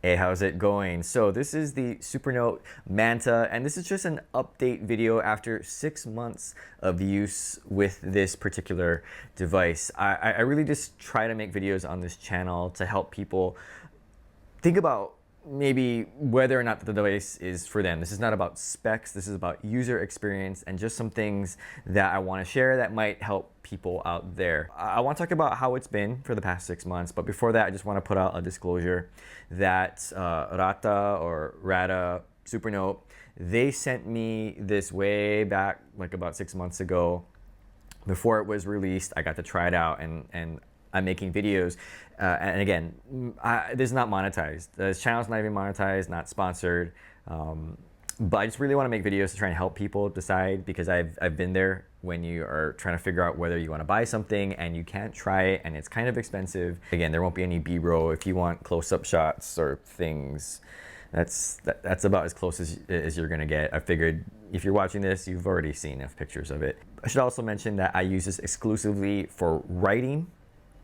Hey, how's it going? So this is the Supernote Manta, and this is just an update video after 6 months of use with this particular device. I really just try to make videos on this channel to help people think about maybe whether or not the device is for them. This is not about specs, this is about user experience and just some things that I want to share that might help people out there. I want to talk about how it's been for the past 6 months, but before that I just want to put out a disclosure that Rata Supernote, they sent me this way back like about 6 months ago. Before it was released, I got to try it out, and I'm making videos. And again, this is not monetized. This channel's not even monetized, not sponsored. But I just really want to make videos to try and help people decide, because I've been there when you are trying to figure out whether you want to buy something and you can't try it and it's kind of expensive. Again, there won't be any B-roll. If you want close-up shots or things, that's about as close as you're gonna get. I figured if you're watching this, you've already seen enough pictures of it. I should also mention that I use this exclusively for writing,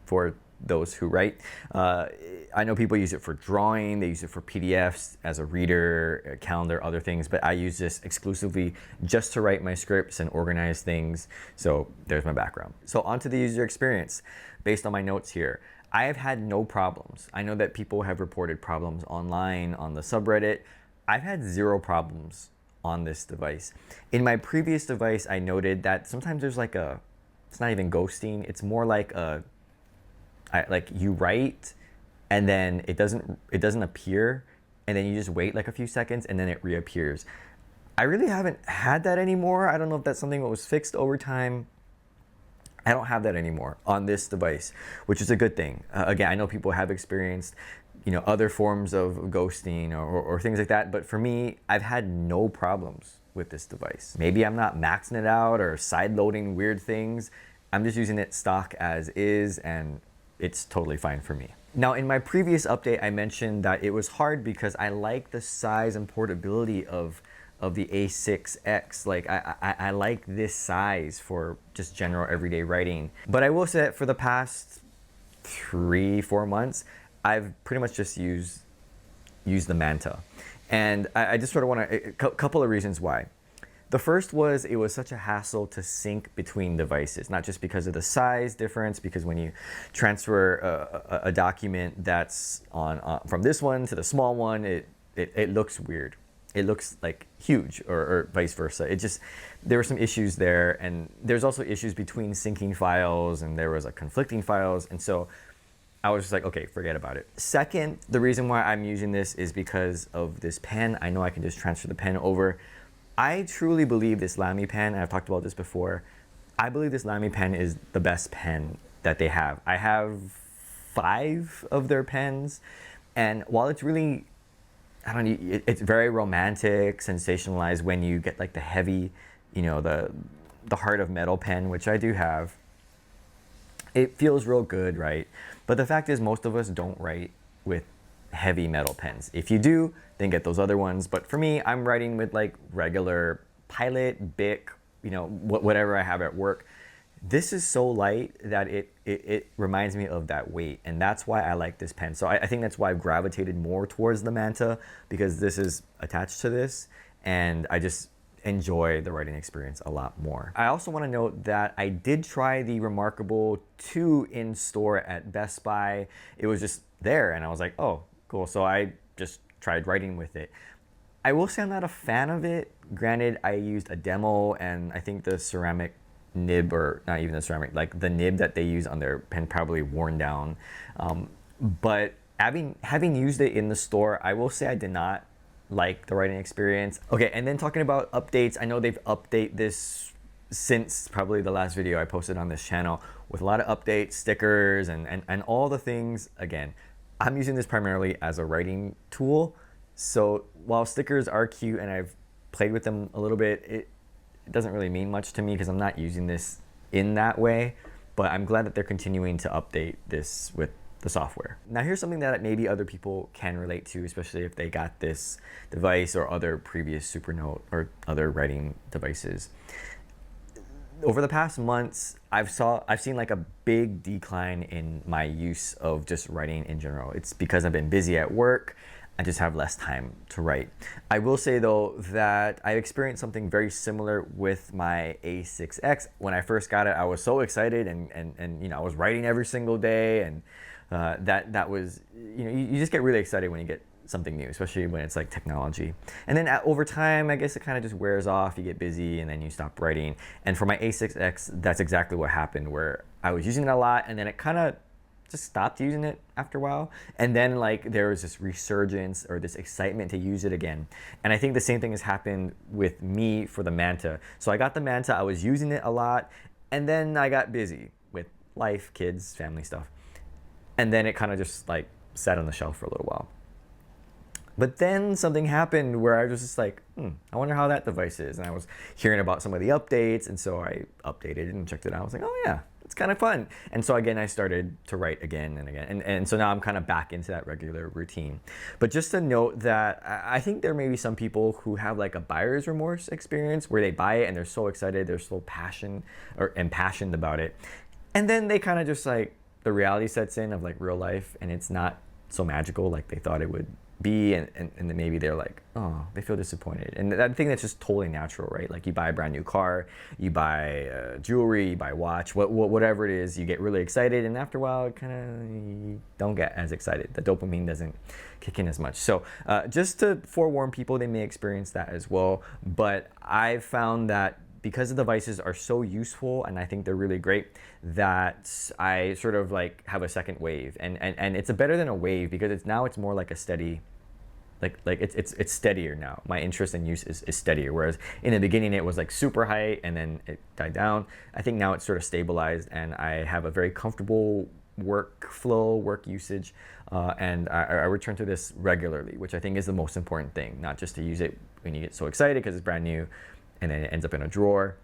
for those who write. I know people use it for drawing, they use it for PDFs, as a reader, a calendar, other things, but I use this exclusively just to write my scripts and organize things. So there's my background. So onto the user experience. Based on my notes here, I have had no problems. I know that people have reported problems online on the subreddit. I've had zero problems on this device. In my previous device, I noted that sometimes there's like it's not even ghosting, it's more like like you write and then it doesn't appear, and then you just wait like a few seconds and then it reappears. I really haven't had that anymore. I don't know if that's something that was fixed over time. I don't have that anymore on this device, which is a good thing. Again, I know people have experienced, other forms of ghosting or things like that, but for me, I've had no problems with this device. Maybe I'm not maxing it out or side loading weird things. I'm just using it stock as is, and it's totally fine for me. Now, in my previous update, I mentioned that it was hard because I like the size and portability of the A6X. Like I like this size for just general everyday writing. But I will say that for the past 3-4 months, I've pretty much just used the Manta. And I just sort of want to, a couple of reasons why. The first was it was such a hassle to sync between devices, not just because of the size difference, because when you transfer a document that's from this one to the small one, it looks weird. It looks like huge, or vice versa. There were some issues there, and there's also issues between syncing files, and there was conflicting files, and so I was just like, okay, forget about it. Second, the reason why I'm using this is because of this pen. I know I can just transfer the pen over. I truly believe this Lamy pen, and I've talked about this before, I believe this Lamy pen is the best pen that they have. I have 5 of their pens, and while it's really, it's very romantic, sensationalized when you get like the heavy, the heart of metal pen, which I do have. It feels real good, right? But the fact is, most of us don't write with heavy metal pens. If you do, then get those other ones. But for me, I'm writing with like regular Pilot, Bic, whatever I have at work. This is so light that it reminds me of that weight, and that's why I like this pen. So I think that's why I've gravitated more towards the Manta, because this is attached to this, and I just enjoy the writing experience a lot more. I also want to note that I did try the Remarkable 2 in store at Best Buy. It was just there, and I was like, oh, cool. So I just tried writing with it. I will say I'm not a fan of it. Granted, I used a demo, and I think the ceramic nib, or not even the ceramic, like the nib that they use on their pen, probably worn down. But having used it in the store, I will say I did not like the writing experience. Okay, and then talking about updates, I know they've updated this since probably the last video I posted on this channel, with a lot of updates, stickers, and all the things. Again, I'm using this primarily as a writing tool. So while stickers are cute and I've played with them a little bit, it doesn't really mean much to me because I'm not using this in that way. But I'm glad that they're continuing to update this with the software. Now here's something that maybe other people can relate to, especially if they got this device or other previous Supernote or other writing devices. Over the past months, I've seen like a big decline in my use of just writing in general. It's because I've been busy at work. I just have less time to write. I will say though that I experienced something very similar with my A6X. When I first got it, I was so excited and you know, I was writing every single day, and that was, you know, you just get really excited when you get something new, especially when it's like technology. And then over time, I guess it kind of just wears off. You get busy and then you stop writing. And for my A6X, that's exactly what happened, where I was using it a lot and then it kind of just stopped using it after a while. And then like there was this resurgence or this excitement to use it again. And I think the same thing has happened with me for the Manta. So I got the Manta, I was using it a lot, and then I got busy with life, kids, family stuff. And then it kind of just like sat on the shelf for a little while. But then something happened where I was just like, I wonder how that device is. And I was hearing about some of the updates, and so I updated it and checked it out. I was like, oh yeah, it's kind of fun. And so again, I started to write again and again. And so now I'm kind of back into that regular routine. But just to note that I think there may be some people who have like a buyer's remorse experience where they buy it and they're so excited, they're so impassioned about it. And then they kind of just like, the reality sets in of like real life, and it's not so magical like they thought it would be, and then maybe they're like, oh, they feel disappointed. And I think that's just totally natural, right? Like you buy a brand new car, you buy jewelry, you buy a watch, whatever it is, you get really excited, and after a while, it kind of, you don't get as excited. The dopamine doesn't kick in as much. So just to forewarn people, they may experience that as well. But I've found that because the devices are so useful and I think they're really great, that I sort of like have a second wave, and it's better than a wave because it's more like a steady, like it's steadier now. My interest and use is steadier, whereas in the beginning it was like super high and then it died down. I think now it's sort of stabilized and I have a very comfortable workflow, work usage, and I return to this regularly, which I think is the most important thing, not just to use it when you get so excited because it's brand new and then it ends up in a drawer.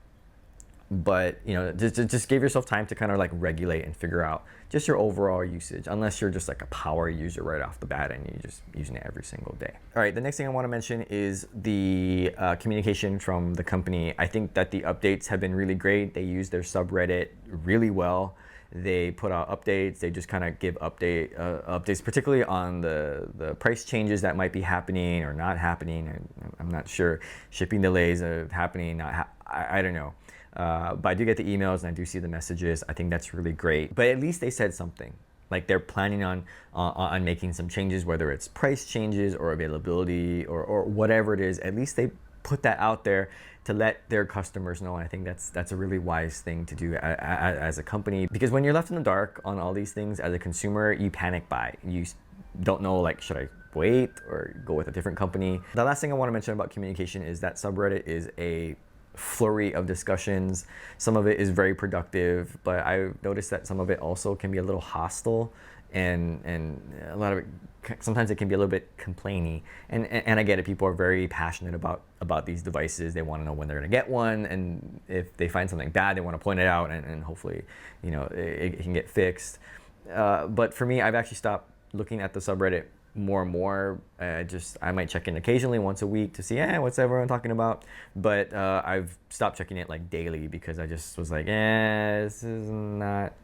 But you know, just give yourself time to kind of like regulate and figure out just your overall usage, unless you're just like a power user right off the bat and you're just using it every single day. All right, the next thing I want to mention is the communication from the company. I think that the updates have been really great. They use their subreddit really well. They put out updates. They just kind of give updates, particularly on the price changes that might be happening or not happening. I'm not sure. Shipping delays are happening, I don't know. But I do get the emails and I do see the messages. I think that's really great. But at least they said something. Like they're planning on making some changes, whether it's price changes or availability or whatever it is. At least they put that out there to let their customers know. And I think that's a really wise thing to do as a company, because when you're left in the dark on all these things as a consumer, you panic buy. You don't know, like, should I wait or go with a different company? The last thing I want to mention about communication is that subreddit is a flurry of discussions. Some of it is very productive, but I've noticed that some of it also can be a little hostile, and a lot of it, sometimes it can be a little bit complainy, and I get it. People are very passionate about these devices. They want to know when they're going to get one, and if they find something bad, they want to point it out, and hopefully, you know, it can get fixed. But for me, I've actually stopped looking at the subreddit more and more. I might check in occasionally once a week to see, what's everyone talking about, but I've stopped checking it like daily because I just was like, this is not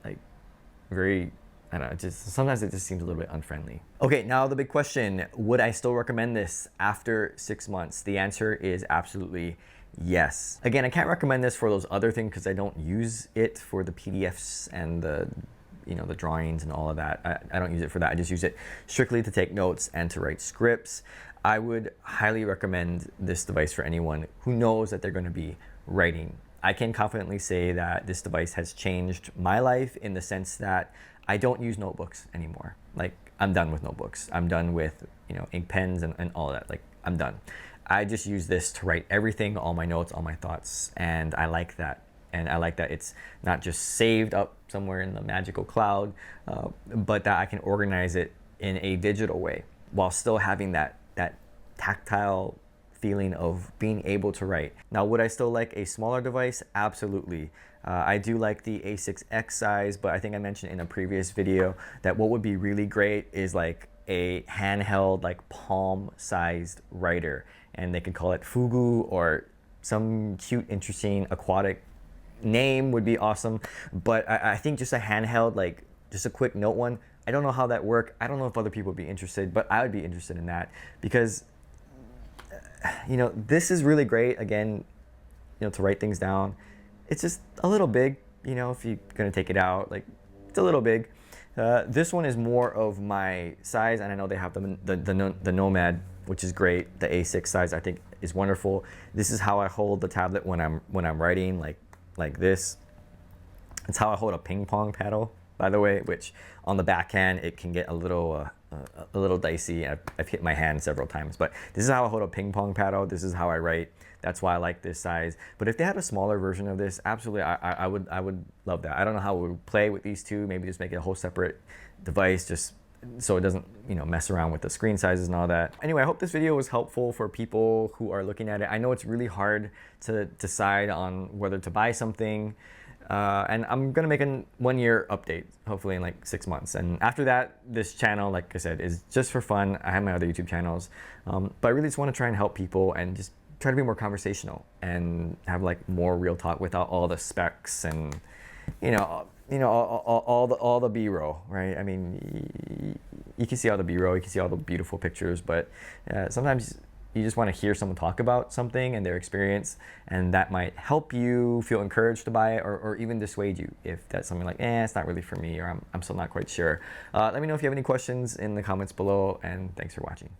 like very, I don't know, just sometimes it just seems a little bit unfriendly. Okay, now the big question, would I still recommend this after 6 months? The answer is absolutely yes. Again, I can't recommend this for those other things because I don't use it for the PDFs and the drawings and all of that. I don't use it for that. I just use it strictly to take notes and to write scripts. I would highly recommend this device for anyone who knows that they're going to be writing. I can confidently say that this device has changed my life in the sense that I don't use notebooks anymore. Like, I'm done with notebooks. I'm done with, ink pens and all of that. Like, I'm done. I just use this to write everything, all my notes, all my thoughts, and I like that. And I like that it's not just saved up somewhere in the magical cloud, but that I can organize it in a digital way while still having that tactile feeling of being able to write. Now, would I still like a smaller device? Absolutely. I do like the A6X size, but I think I mentioned in a previous video that what would be really great is like a handheld, like palm-sized writer. And they could call it Fugu or some cute, interesting aquatic name would be awesome. But I think just a handheld, like just a quick note one, I don't know how that works. I don't know if other people would be interested, but I would be interested in that because, you know, this is really great, again, you know, to write things down. It's just a little big, you know, if you're gonna take it out, like, it's a little big. This one is more of my size, and I know they have the Nomad, which is great. The A6 size I think is wonderful. This is how I hold the tablet when I'm writing, like this. It's how I hold a ping pong paddle, by the way, which on the backhand it can get a little dicey. I've hit my hand several times, but this is how I hold a ping pong paddle. This is how I write. That's why I like this size. But if they had a smaller version of this, absolutely, I would love that. I don't know how it would play with these two. Maybe just make it a whole separate device, just so it doesn't, you know, mess around with the screen sizes and all that. Anyway, I hope this video was helpful for people who are looking at it. I know it's really hard to decide on whether to buy something. And I'm gonna make a 1-year update, hopefully in like 6 months. And after that, this channel, like I said, is just for fun. I have my other YouTube channels, but I really just want to try and help people and just try to be more conversational and have like more real talk without all the specs and all the B-roll, right? I mean, you can see all the B-roll, you can see all the beautiful pictures, but sometimes you just want to hear someone talk about something and their experience, and that might help you feel encouraged to buy it, or even dissuade you if that's something like, it's not really for me, or I'm still not quite sure. Let me know if you have any questions in the comments below, and thanks for watching.